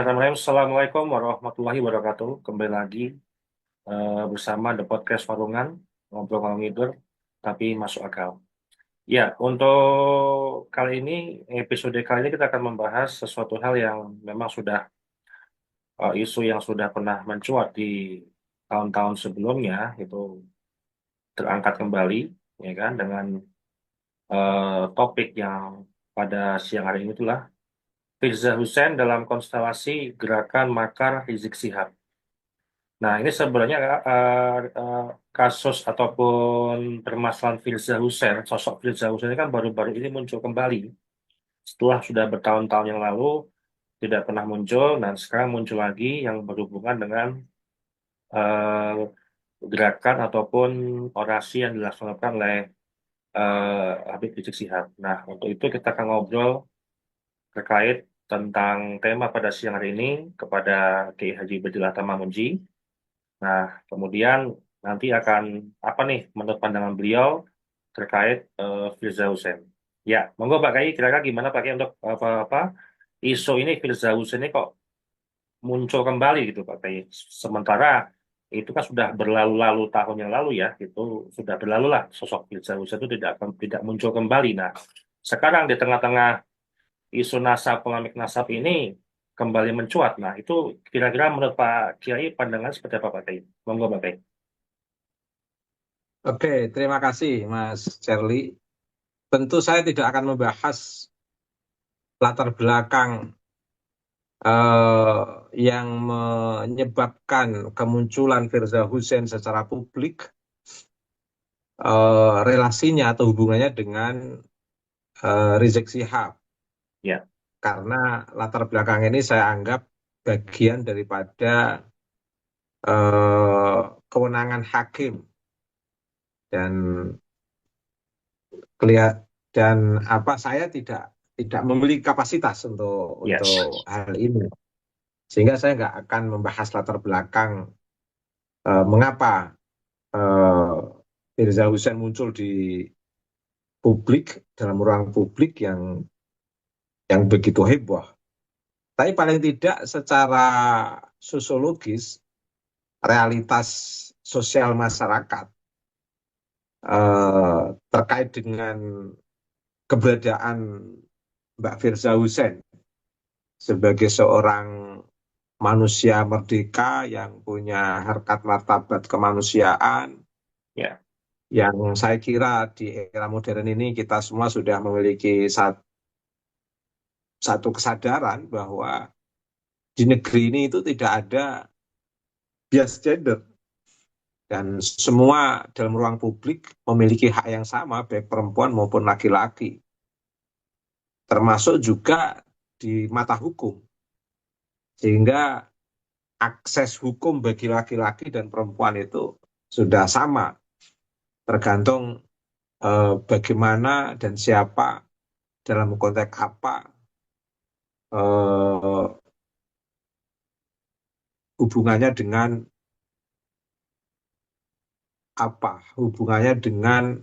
Assalamualaikum warahmatullahi wabarakatuh. Kembali lagi bersama The Podcast Warungan, ngobrol ngalor ngidur, tapi masuk akal. Ya, untuk kali ini, episode kali ini kita akan membahas sesuatu hal yang memang sudah isu yang sudah pernah mencuat di tahun-tahun sebelumnya, itu terangkat kembali, ya kan, dengan topik yang pada siang hari ini itulah Firza Hussein dalam konstelasi Gerakan Makar Rizik Syihab. Nah, ini sebenarnya eh, kasus ataupun permasalahan Firza Hussein, sosok Firza Hussein ini kan baru-baru ini muncul kembali. Setelah sudah bertahun-tahun yang lalu tidak pernah muncul, dan sekarang muncul lagi yang berhubungan dengan eh, gerakan ataupun orasi yang dilaksanakan oleh Habib Rizik Syihab. Nah, untuk itu kita akan ngobrol terkait tentang tema pada siang hari ini kepada Kiai Haji Badillah Tamamunji. Nah, kemudian nanti akan apa nih menurut pandangan beliau terkait Firza Hussein. Ya, monggo Pak Kai, kira-kira gimana Pak Kai untuk apa isu ini Firza Hussein ini kok muncul kembali gitu Pak Kai. Sementara itu kan sudah berlalu-lalu tahun yang lalu ya, itu sudah berlalu lah sosok Firza Hussein itu tidak muncul kembali. Nah, sekarang di tengah-tengah isu nasab polemik nasab ini kembali mencuat. Nah, itu kira-kira menurut Pak Kiai pandangan seperti apa Pak Kai? Monggo Pak Kai. Oke, terima kasih Mas Charlie. Tentu saya tidak akan membahas latar belakang yang menyebabkan kemunculan Firza Hussein secara publik, relasinya atau hubungannya dengan Rizik Syihab. Ya. Karena latar belakang ini saya anggap bagian daripada kewenangan hakim dan kelihatan dan apa saya tidak memiliki kapasitas Yes. untuk hal ini. Sehingga saya nggak akan membahas latar belakang mengapa eh, Firza Hussein muncul di publik, dalam ruang publik yang begitu heboh. Tapi paling tidak secara sosiologis, realitas sosial masyarakat terkait dengan keberadaan Mbak Firza Hussein sebagai seorang manusia merdeka yang punya harkat martabat kemanusiaan, Ya. yang saya kira di era modern ini kita semua sudah memiliki satu kesadaran bahwa di negeri ini itu tidak ada bias gender dan semua dalam ruang publik memiliki hak yang sama baik perempuan maupun laki-laki, termasuk juga di mata hukum, sehingga akses hukum bagi laki-laki dan perempuan itu sudah sama, tergantung bagaimana dan siapa dalam konteks apa eh, hubungannya dengan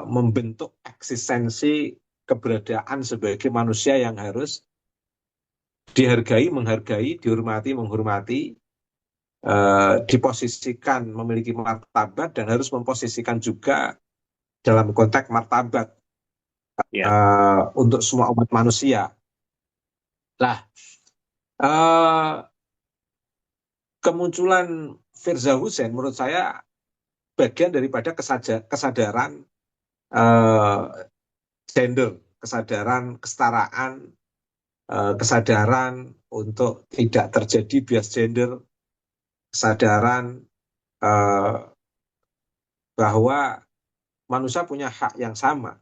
membentuk eksistensi keberadaan sebagai manusia yang harus dihargai, menghargai, dihormati, menghormati, diposisikan memiliki martabat dan harus memposisikan juga dalam konteks martabat Ya. untuk semua umat manusia. Nah, eh, kemunculan Firza Hussein menurut saya bagian daripada kesadaran eh, gender, kesadaran kesetaraan, kesadaran untuk tidak terjadi bias gender, kesadaran eh, bahwa manusia punya hak yang sama.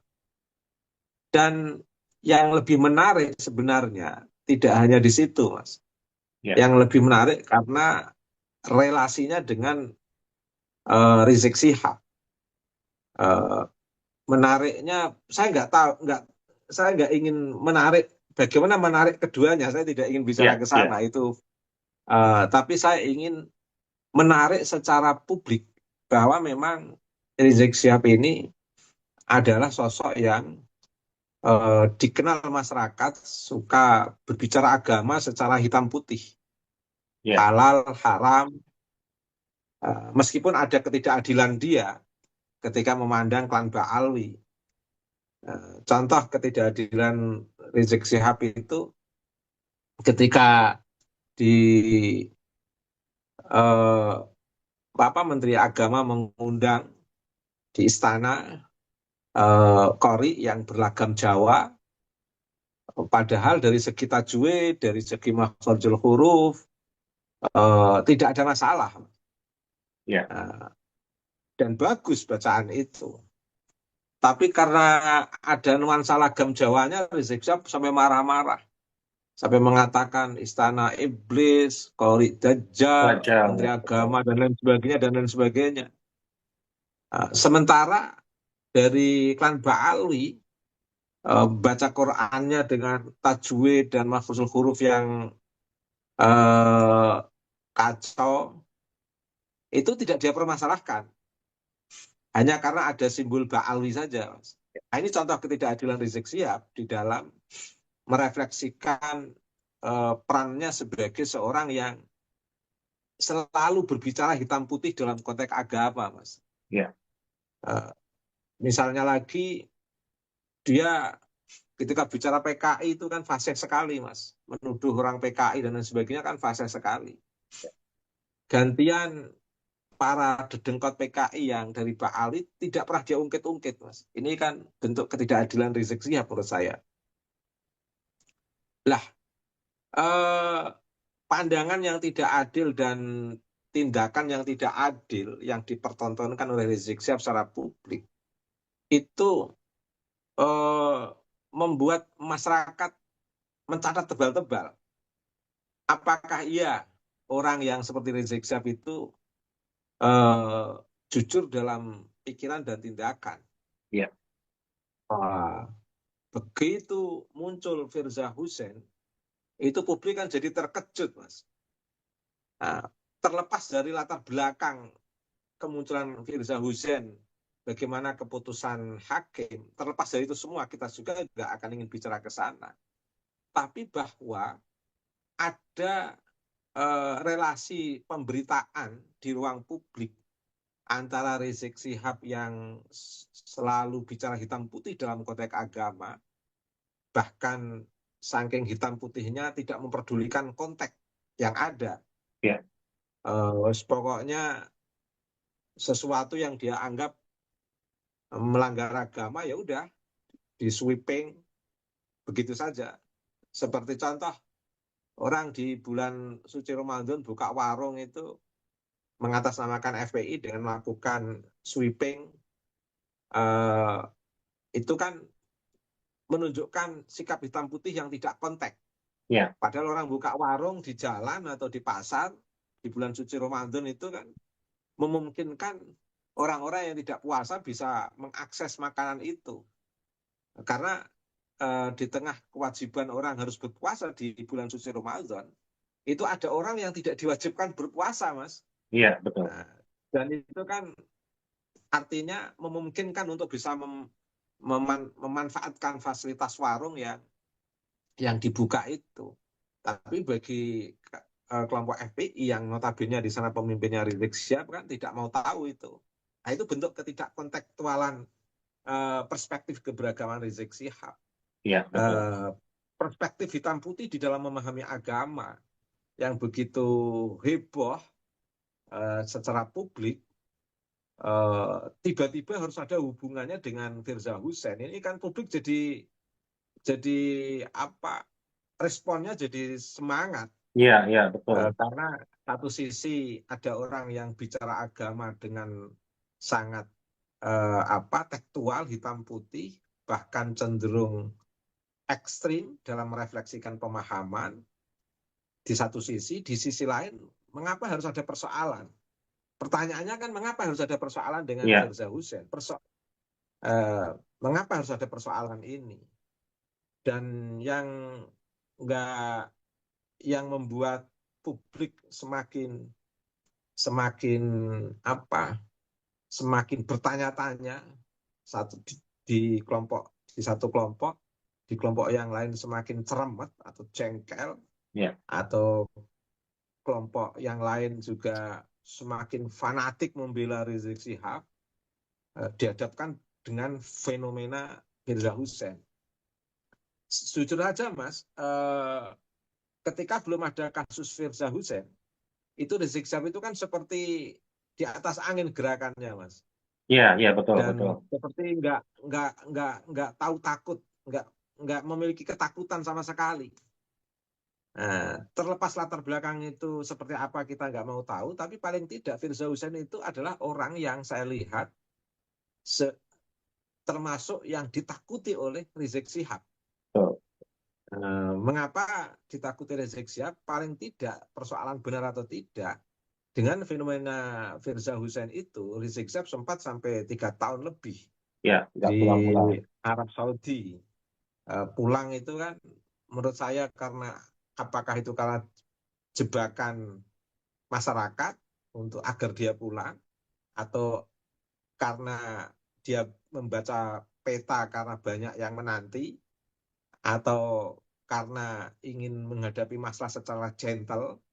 Dan yang lebih menarik sebenarnya tidak hanya di situ, Mas. Ya. Yang lebih menarik karena relasinya dengan Rizik Syihab. Eh, Menariknya saya nggak tahu, saya nggak ingin menarik bagaimana menarik keduanya. Saya tidak ingin bicara Ya. ke sana Ya. itu. Tapi saya ingin menarik secara publik bahwa memang Rizik Syihab ini adalah sosok yang dikenal masyarakat suka berbicara agama secara hitam putih, Ya, halal, haram, meskipun ada ketidakadilan dia ketika memandang klan Ba'alwi. Contoh ketidakadilan Rizik Syihab itu ketika di eh, Menteri Agama mengundang di istana Kori yang berlagam Jawa, padahal dari segi tajwid, dari segi makhrajul huruf, tidak ada masalah. ya, Dan bagus bacaan itu. Tapi karena ada nuansa lagam Jawanya, Rizik Syihab sampai marah-marah. Sampai mengatakan istana iblis, Kori Dajjal, wajar, Menteri ya, betul. Agama, dan lain sebagainya, dan lain sebagainya. Sementara dari klan Ba'alwi, baca Qur'annya dengan tajwid dan mahfuzul huruf yang eh, kacau, itu tidak dia permasalahkan. Hanya karena ada simbol Ba'alwi saja, Mas. Nah, ini contoh ketidakadilan Rizik Syihab di dalam merefleksikan perannya sebagai seorang yang selalu berbicara hitam putih dalam konteks agama, Mas. Ya, Eh, Misalnya lagi, dia ketika bicara PKI itu kan fasih sekali, Mas. Menuduh orang PKI dan lain sebagainya kan fasih sekali. Gantian para dedengkot PKI yang dari Pak Ali tidak pernah dia ungkit-ungkit, Mas. Ini kan bentuk ketidakadilan Rizik Syihab menurut saya. Lah, eh, pandangan yang tidak adil dan tindakan yang tidak adil yang dipertontonkan oleh Rizik Syihab secara publik itu eh, membuat masyarakat mencatat tebal-tebal. Apakah iya orang yang seperti Rizik Syihab itu eh, jujur dalam pikiran dan tindakan? ya, Wah, begitu muncul Firza Hussein, itu publik kan jadi terkejut, Mas. Nah, terlepas dari latar belakang kemunculan Firza Hussein, bagaimana keputusan hakim, terlepas dari itu semua, kita juga nggak akan ingin bicara ke sana. Tapi bahwa ada relasi pemberitaan di ruang publik antara Rizik Syihab yang selalu bicara hitam putih dalam konteks agama, bahkan saking hitam putihnya tidak memperdulikan konteks yang ada. ya, Pokoknya sesuatu yang dia anggap melanggar agama ya udah di sweeping begitu saja. Seperti contoh orang di bulan suci Ramadan buka warung itu mengatasnamakan FPI dengan melakukan sweeping, eh, itu kan menunjukkan sikap hitam putih yang tidak konteks. ya, Padahal orang buka warung di jalan atau di pasar di bulan suci Ramadan itu kan memungkinkan orang-orang yang tidak puasa bisa mengakses makanan itu. Karena di tengah kewajiban orang harus berpuasa di bulan suci Ramadan, itu ada orang yang tidak diwajibkan berpuasa, Mas. iya, betul. Nah, dan itu kan artinya memungkinkan untuk bisa memanfaatkan fasilitas warung yang dibuka itu. Tapi bagi kelompok FPI yang notabene di sana pemimpinnya Rizik Syihab kan tidak mau tahu itu. Nah, itu bentuk ketidakkontekstualan perspektif keberagaman Rizik Syihab. Iya, betul. Perspektif hitam putih di dalam memahami agama yang begitu heboh secara publik, tiba-tiba harus ada hubungannya dengan Firza Hussein. Ini kan publik jadi apa? Responnya jadi semangat. Iya, iya, betul. Karena satu sisi ada orang yang bicara agama dengan sangat tekstual, hitam putih, bahkan cenderung ekstrim dalam merefleksikan pemahaman. Di satu sisi, di sisi lain, mengapa harus ada persoalan? Pertanyaannya kan mengapa harus ada persoalan dengan Iya, Firza Hussein? Eh, Mengapa harus ada persoalan ini? Dan yang nggak yang membuat publik semakin semakin apa semakin bertanya-tanya di kelompok di satu kelompok di kelompok yang lain semakin ceremet atau jengkel, Ya, atau kelompok yang lain juga semakin fanatik membela Rizik Syihab, dihadapkan dengan fenomena Firza Hussein. Jujur aja Mas, ketika belum ada kasus Firza Hussein, itu Rizik Syihab itu kan seperti di atas angin gerakannya Mas, ya betul betul. dan seperti nggak tahu takut, nggak memiliki ketakutan sama sekali. Nah, terlepas latar belakang itu seperti apa kita nggak mau tahu, tapi paling tidak Firza Hussein itu adalah orang yang saya lihat termasuk yang ditakuti oleh Rizik Syihab. Betul. Mengapa ditakuti Rizik Syihab? Paling tidak persoalan benar atau tidak, dengan fenomena Firza Hussein itu, Rizik Syihab sempat sampai 3 tahun lebih Ya, nggak di pulang-pulang. Arab Saudi. Pulang itu kan menurut saya karena apakah itu karena jebakan masyarakat untuk agar dia pulang, atau karena dia membaca peta karena banyak yang menanti, atau karena ingin menghadapi masalah secara gentle.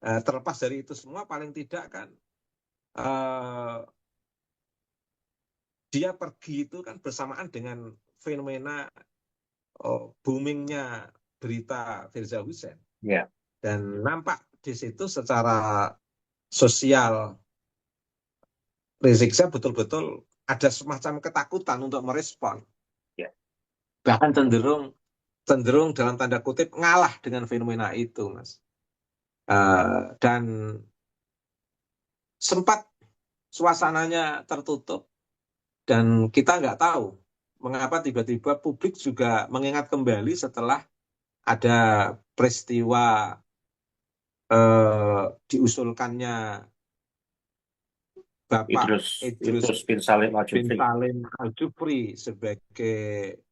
Terlepas dari itu semua, paling tidak kan dia pergi itu kan bersamaan dengan fenomena boomingnya berita Firza Hussein, Ya, dan nampak di situ secara sosial Rizik Syihab betul-betul ada semacam ketakutan untuk merespon, ya, bahkan cenderung dalam tanda kutip ngalah dengan fenomena itu Mas. Dan sempat suasananya tertutup, dan kita nggak tahu mengapa tiba-tiba publik juga mengingat kembali setelah ada peristiwa diusulkannya Bapak Idrus Idrus bin Salim bin Al-Jufri. Salim Al-Jufri sebagai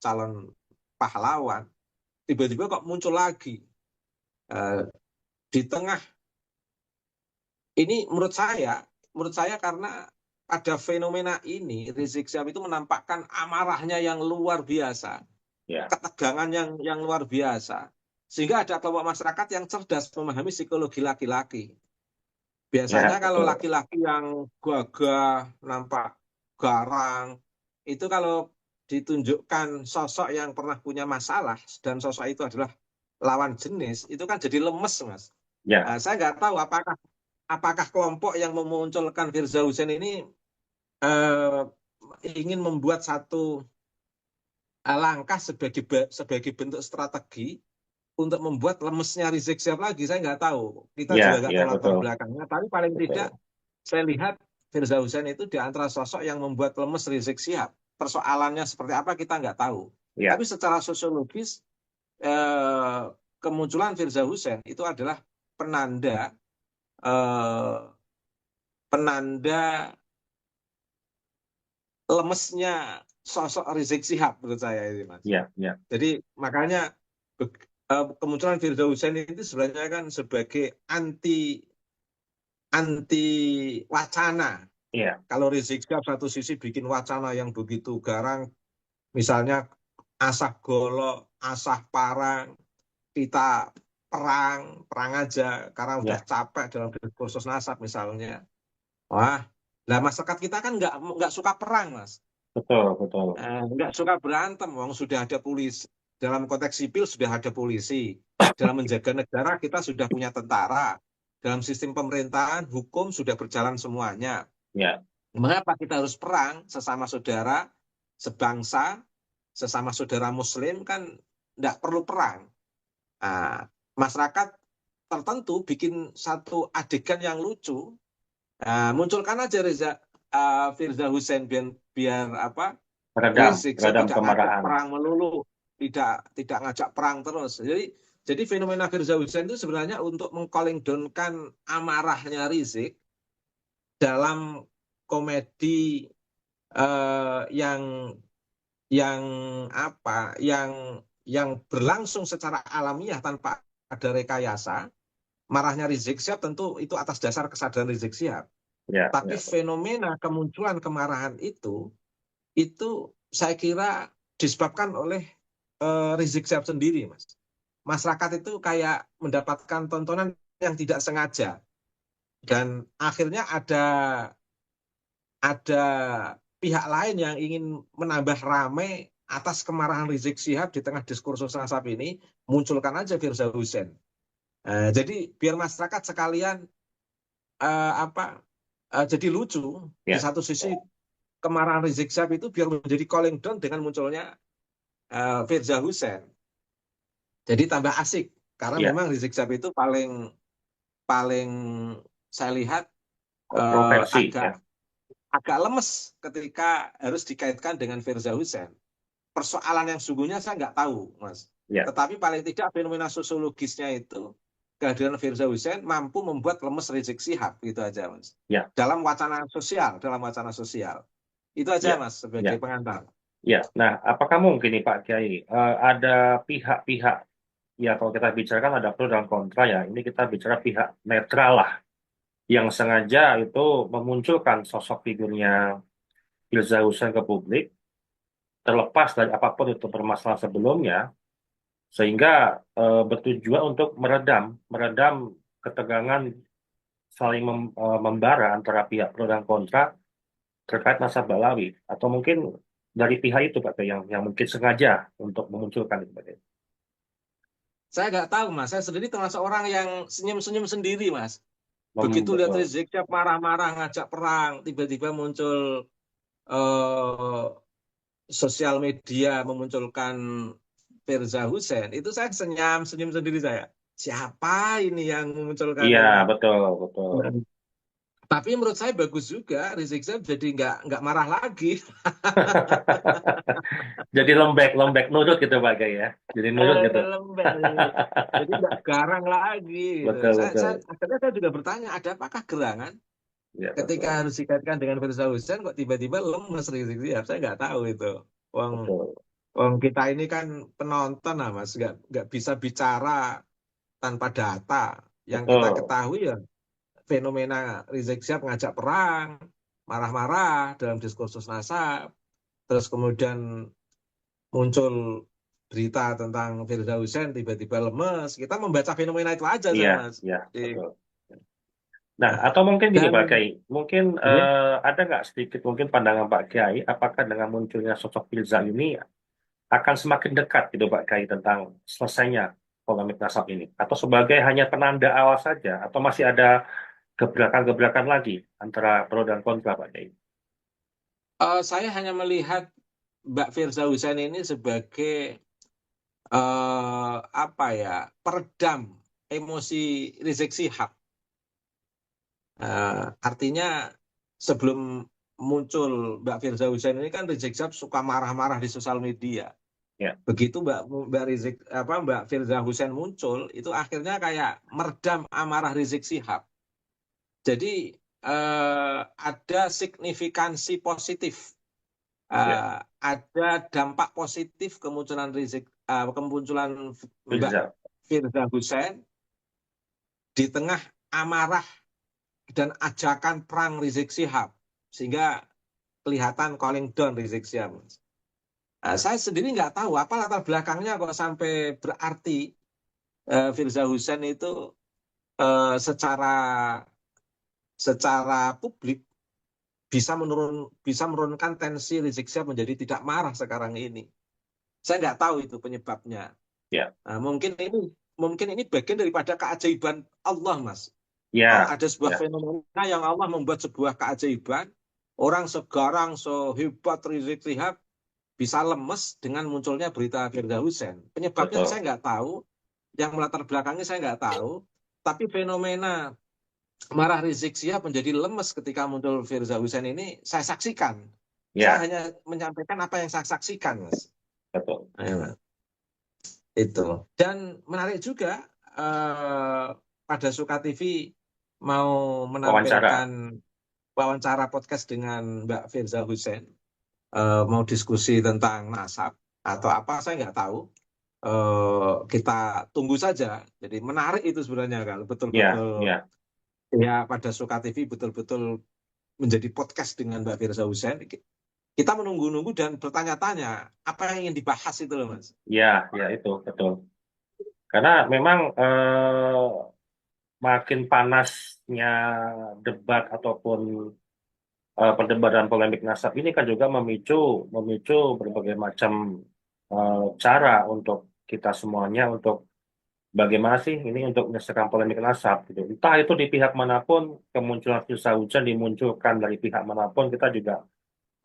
calon pahlawan. Tiba-tiba kok muncul lagi di tengah ini. Menurut saya karena pada fenomena ini Rizik Syihab itu menampakkan amarahnya yang luar biasa, Ya, ketegangan yang luar biasa, sehingga ada kelompok masyarakat yang cerdas memahami psikologi laki-laki. Biasanya ya kalau betul. laki-laki yang gagah, nampak garang, itu kalau ditunjukkan sosok yang pernah punya masalah dan sosok itu adalah lawan jenis, itu kan jadi lemes Mas. Ya, Saya nggak tahu apakah kelompok yang memunculkan Firza Hussein ini eh, ingin membuat satu langkah sebagai bentuk strategi untuk membuat lemesnya Rizik Syihab lagi. Saya nggak tahu. Kita ya, juga nggak ya tahu latar betul belakangnya. Tapi paling tidak betul. saya lihat Firza Hussein itu di antara sosok yang membuat lemes Rizik Syihab. Persoalannya seperti apa kita nggak tahu. Ya, Tapi secara sosiologis eh, kemunculan Firza Hussein itu adalah penanda eh, penanda lemesnya sosok Rizik Syihab menurut saya ini Mas. ya, ya, Jadi makanya kemunculan Firza Hussein itu sebenarnya kan sebagai anti anti wacana. ya, Kalau Rizik Syihab satu sisi bikin wacana yang begitu garang, misalnya asah golok, asah parang, kita perang aja karena udah ya capek dalam diskursus nasab misalnya. Wah, lah masyarakat kita kan nggak suka perang Mas. betul betul. Nggak suka berantem, wong sudah ada polisi. Dalam konteks sipil sudah ada polisi. Dalam menjaga negara kita sudah punya tentara. Dalam sistem pemerintahan, hukum sudah berjalan semuanya. Ya, Mengapa kita harus perang sesama saudara, sebangsa, sesama saudara Muslim kan nggak perlu perang. Nah, masyarakat tertentu bikin satu adegan yang lucu. Nah, munculkan aja Firza Hussein biar apa? Rizik Syihab redam tidak ngajak kemarahan. perang melulu, tidak ngajak perang terus. Jadi fenomena Firza Hussein itu sebenarnya untuk meng-calling down-kan amarahnya Rizik dalam komedi yang yang apa yang berlangsung secara alamiah tanpa ada rekayasa. Marahnya Rizik Syihab tentu itu atas dasar kesadaran Rizik Syihab. Ya, Tapi ya, fenomena kemunculan kemarahan itu saya kira disebabkan oleh Rizik Syihab sendiri, Mas. Masyarakat itu kayak mendapatkan tontonan yang tidak sengaja, dan akhirnya ada pihak lain yang ingin menambah ramai atas kemarahan Rizik Syihab di tengah diskursus WhatsApp ini, munculkan aja Firza Hussein. Jadi biar masyarakat sekalian jadi lucu. Di Ya, satu sisi kemarahan Rizik Syihab itu biar menjadi calling down dengan munculnya Firza Hussein. Jadi tambah asik karena ya, memang Rizik Syihab itu paling paling saya lihat kontroversi ya. agak lemes ketika harus dikaitkan dengan Firza Hussein. Persoalan yang sungguhnya saya nggak tahu, Mas. Ya, Tetapi paling tidak fenomena sosiologisnya itu kehadiran Firza Hussein mampu membuat lemes Rizik Syihab, gitu aja, Mas. ya, Dalam wacana sosial. Itu aja, ya, Mas, sebagai ya, pengantar. ya. Nah, apakah mungkin nih Pak Kiai, ada pihak-pihak, ya kalau kita bicarakan ada pro dan kontra ya, ini kita bicara pihak netral lah, yang sengaja itu memunculkan sosok figurnya Firza Hussein ke publik, terlepas dari apapun itu permasalahan sebelumnya, sehingga bertujuan untuk meredam meredam ketegangan saling membara antara pihak pro dan kontra terkait masa Balawi, atau mungkin dari pihak itu Pak yang mungkin sengaja untuk memunculkan itu Pak. Saya nggak tahu, Mas. Saya sendiri termasuk orang yang senyum-senyum sendiri, Mas. Begitu lihat Betul. Rizik Syihab marah-marah ngajak perang, tiba-tiba muncul eh, sosial media memunculkan Firza Hussein, itu saya senyum sendiri saya. Siapa ini yang memunculkan Iya, ini? betul, betul. Tapi menurut saya bagus juga Rizik Syihab jadi nggak marah lagi. Jadi lembek, lembek nurut gitu Pak Gay ya. Jadi nurut gitu. Lembek. Jadi nggak garang lagi gitu. Betul, Saya betul. akhirnya saya juga bertanya, ada apakah gerangan Ya, ketika betul. harus dikaitkan dengan Firza Hussein kok tiba-tiba lemes Rizik Syihab? Saya nggak tahu itu. Wong Betul. Wong kita ini kan penonton lah, Mas, nggak bisa bicara tanpa data. Yang kita Betul. ketahui ya fenomena Rizik Syihab ngajak perang, marah-marah dalam diskursus nasab, terus kemudian muncul berita tentang Firza Hussein tiba-tiba lemes. Kita membaca fenomena itu aja, Iya, saya, Mas. iya, betul. Nah, Nah, atau mungkin gini dan Pak Kiai, mungkin ya, ada nggak sedikit mungkin pandangan Pak Kiai, apakah dengan munculnya sosok Firza ini akan semakin dekat gitu Pak Kiai tentang selesainya polemik nasab ini, atau sebagai hanya penanda awal saja, atau masih ada gebrakan-gebrakan lagi antara pro dan kontra Pak Kiai? saya hanya melihat Mbak Firza Hussein ini sebagai apa ya, peredam emosi Rizik Syihab. Artinya sebelum muncul Mbak Firza Hussein ini kan Rizik Syihab suka marah-marah di sosial media. Ya, Begitu Mbak Rizik Mbak Firza Hussein muncul, itu akhirnya kayak meredam amarah Rizik Syihab. Jadi ada signifikansi positif, ya, ada dampak positif kemunculan Mbak Firza. Firza Hussein di tengah amarah dan ajakan perang Rizik Syihab, sehingga kelihatan calling down Rizik Syihab. Saya sendiri nggak tahu apa latar belakangnya kok sampai berarti Firza Hussein itu secara publik bisa menurunkan tensi Rizik Syihab menjadi tidak marah sekarang ini. Saya nggak tahu itu penyebabnya. Ya, Mungkin ini bagian daripada keajaiban Allah, Mas. ya, Ada sebuah ya, fenomena yang Allah membuat sebuah keajaiban. Orang segarang, sehebat Rizik Syihab bisa lemes dengan munculnya berita Firza Hussein. Penyebabnya betul. saya nggak tahu, yang melatar belakangnya saya nggak tahu. Tapi fenomena marah Rizik Syihab menjadi lemes ketika muncul Firza Hussein ini saya saksikan. Saya Ya, hanya menyampaikan apa yang saya saksikan, Mas. betul. Ayo, Mas. Itu. Dan menarik juga pada Suka TV mau Wawancara. menampilkan wawancara podcast dengan Mbak Firza Hussein, mau diskusi tentang nasab atau apa saya nggak tahu. Kita tunggu saja. Jadi menarik itu sebenarnya kalau Ya, betul-betul ya, ya pada Suka TV betul-betul menjadi podcast dengan Mbak Firza Hussein. kita menunggu-nunggu dan bertanya-tanya apa yang ingin dibahas itu loh Mas. Ya, ya itu betul. Karena memang makin panasnya debat ataupun perdebatan polemik nasab ini kan juga memicu memicu berbagai macam cara untuk kita semuanya untuk bagaimana sih ini untuk menyelesaikan polemik nasab gitu. Entah itu di pihak manapun kemunculan Firza Hujan dimunculkan dari pihak manapun kita juga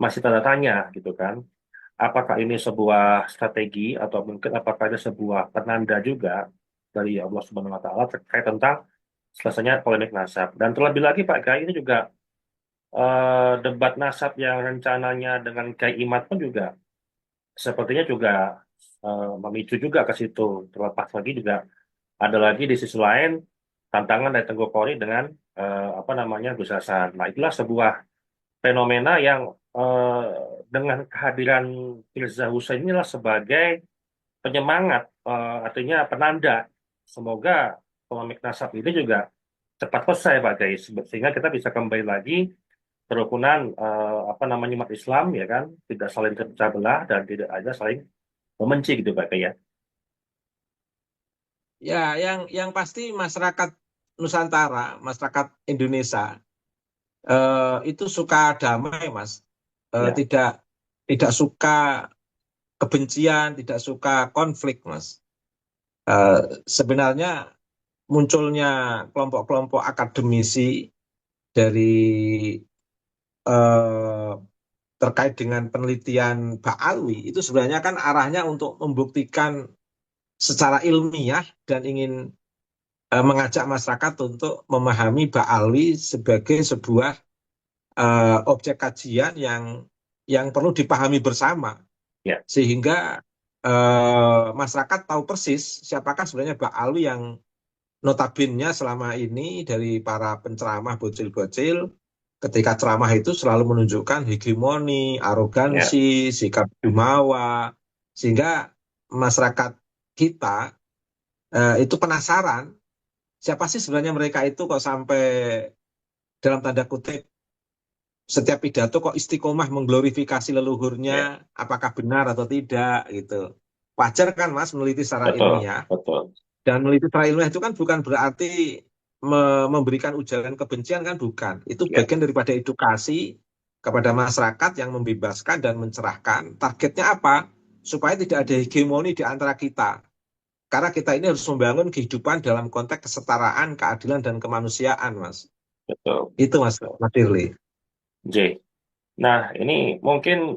masih tanda tanya gitu kan. Apakah ini sebuah strategi atau mungkin apakah ada sebuah penanda juga dari Allah Subhanahu wa taala terkait tentang selesainya polemik nasab. Dan terlebih lagi Pak Gai ini juga debat nasab yang rencananya dengan Kiai Imad pun juga sepertinya juga memicu juga ke situ. Terlepas lagi juga ada lagi di sisi lain tantangan dari Tengku Kori dengan apa namanya Gus Hasan. Nah itulah sebuah fenomena yang eh, dengan kehadiran Firza Husein inilah sebagai penyemangat, artinya penanda. Semoga polemik nasab ini juga cepat selesai Pak Gais, sehingga kita bisa kembali lagi kerukunan apa namanya umat Islam ya kan, tidak saling terpecah belah dan tidak ada saling membenci gitu Pak Gais ya. Ya, yang pasti masyarakat Nusantara, masyarakat Indonesia itu suka damai, Mas. Ya, Tidak suka kebencian, tidak suka konflik, Mas. Sebenarnya munculnya kelompok-kelompok akademisi dari eh, terkait dengan penelitian Ba'alwi itu sebenarnya kan arahnya untuk membuktikan secara ilmiah dan ingin mengajak masyarakat untuk memahami Ba'alwi sebagai sebuah objek kajian yang perlu dipahami bersama ya, sehingga masyarakat tahu persis siapakah sebenarnya Ba'alwi yang notabene selama ini dari para penceramah bocil-bocil ketika ceramah itu selalu menunjukkan hegemoni, ya, arogansi, sikap jumawa sehingga masyarakat kita itu penasaran siapa sih sebenarnya mereka itu kok sampai dalam tanda kutip setiap pidato kok istiqomah mengglorifikasi leluhurnya, ya, apakah benar atau tidak gitu. Wajar kan Mas meneliti secara betul, ilmiah. betul. Dan meneliti secara ilmiah itu kan bukan berarti memberikan ujaran kebencian kan bukan. Itu Ya, bagian daripada edukasi kepada masyarakat yang membebaskan dan mencerahkan. Targetnya apa? Supaya tidak ada hegemoni di antara kita. Karena kita ini harus membangun kehidupan dalam konteks kesetaraan, keadilan, dan kemanusiaan, Mas. betul, Itu Mas, betul. Mas Firly. J. Nah, ini mungkin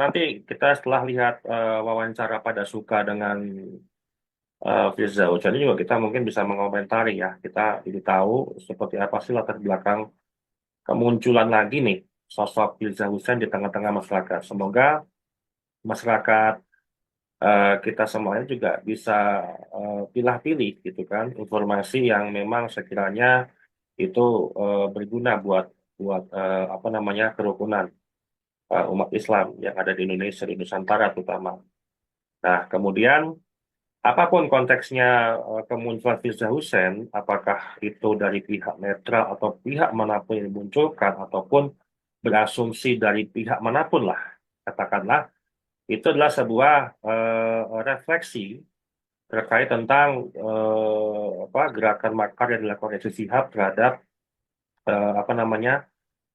nanti kita setelah lihat wawancara pada Suka dengan Firza Husein ini juga kita mungkin bisa mengomentari ya. Kita jadi tahu seperti apa sih latar belakang kemunculan lagi nih sosok Firza Husein di tengah-tengah masyarakat. Semoga masyarakat kita semuanya juga bisa pilih-pilih gitu kan informasi yang memang sekiranya itu berguna buat buat apa namanya kerukunan umat Islam yang ada di Indonesia di Nusantara terutama. Nah, kemudian apapun konteksnya kemunculan Firza Husein, apakah itu dari pihak netral atau pihak manapun yang dimunculkan, ataupun berasumsi dari pihak manapun lah, katakanlah, itu adalah sebuah refleksi terkait tentang apa, gerakan makar yang dilakukan Rizik Syihab terhadap apa namanya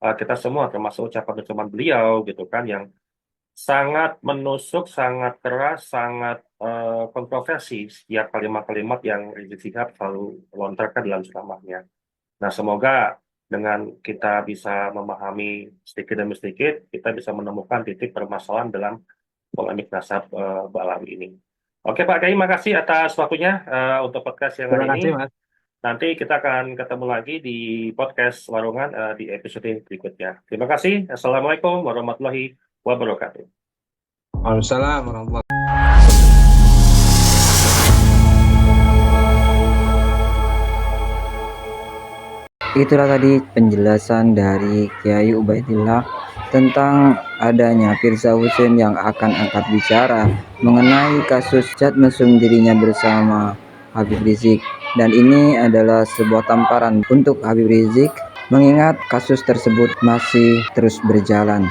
kita semua, termasuk ucapan-ucapan beliau gitu kan, yang sangat menusuk, sangat keras, sangat kontroversi setiap kalimat-kalimat yang Rizik Syihab selalu lontarkan dalam ceramahnya. Nah, semoga dengan kita bisa memahami sedikit demi sedikit, kita bisa menemukan titik permasalahan dalam polemik nasab Ba'alawi ini. Oke Pak Kiai, makasih atas waktunya untuk podcast yang hari Terima ini. kasih, Mas. Nanti kita akan ketemu lagi di podcast Warungan di episode berikutnya. Terima kasih. Assalamualaikum warahmatullahi wabarakatuh. Waalaikumsalam warahmatullahi Itulah tadi penjelasan dari Kiai Ubaidillah tentang adanya Firza Husein yang akan angkat bicara mengenai kasus cat mesum dirinya bersama Habib Rizik, dan ini adalah sebuah tamparan untuk Habib Rizik mengingat kasus tersebut masih terus berjalan.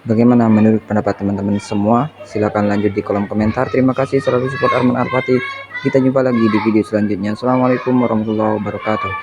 Bagaimana menurut pendapat teman-teman semua? Silahkan lanjut di kolom komentar. Terima kasih selalu support Arman Arfati. Kita jumpa lagi di video selanjutnya. Assalamualaikum warahmatullahi wabarakatuh.